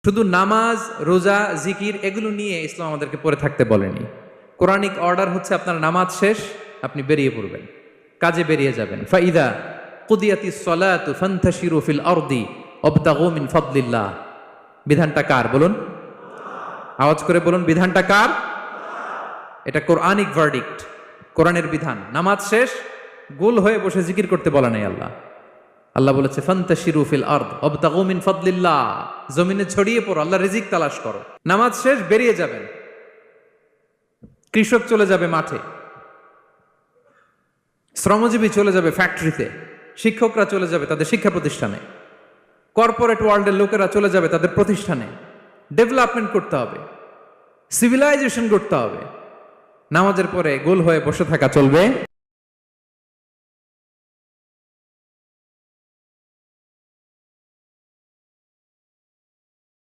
শুধু নামাজ, রোজা, জিকির এগুলো নিয়ে ইসলাম আমাদেরকে পড়ে থাকতে বলেনি। কোরআনিক অর্ডার হচ্ছে আপনার নামাজ শেষ, আপনি বেরিয়ে পড়বেন, কাজে বেরিয়ে যাবেন। ফাইদা কুদিয়াতিস সালাতু ফান্তাশিরু ফিল আরদি ওয়াবতাগু মিন ফাদলিল্লাহ। বিধানটা কার বলুন? আওয়াজ করে বলুন, বিধানটা কার? এটা কোরআনিক ভার্ডিক্ট, কোরআনের বিধান। নামাজ শেষ, গোল হয়ে বসে জিকির করতে বলা নাই আল্লাহ। আল্লাহ বলেছে ফান্তাশিরু ফিল আরদ ওয়াবতাগু মিন ফাদলিল্লাহ, জমিনে ছড়িয়ে পড়ো, আল্লাহ রিজিক তালাশ করো। নামাজ শেষ, বেরিয়ে যাবেন। কৃষক চলে যাবে মাঠে, শ্রমজীবী চলে যাবে ফ্যাক্টরিতে, শিক্ষকরা চলে যাবে তাদের শিক্ষা প্রতিষ্ঠানে, কর্পোরেট ওয়ার্ল্ডের লোকেরা চলে যাবে তাদের প্রতিষ্ঠানে। ডেভেলপমেন্ট করতে হবে, সিভিলাইজেশন করতে হবে। নামাজের পরে গোল হয়ে বসে থাকা চলবে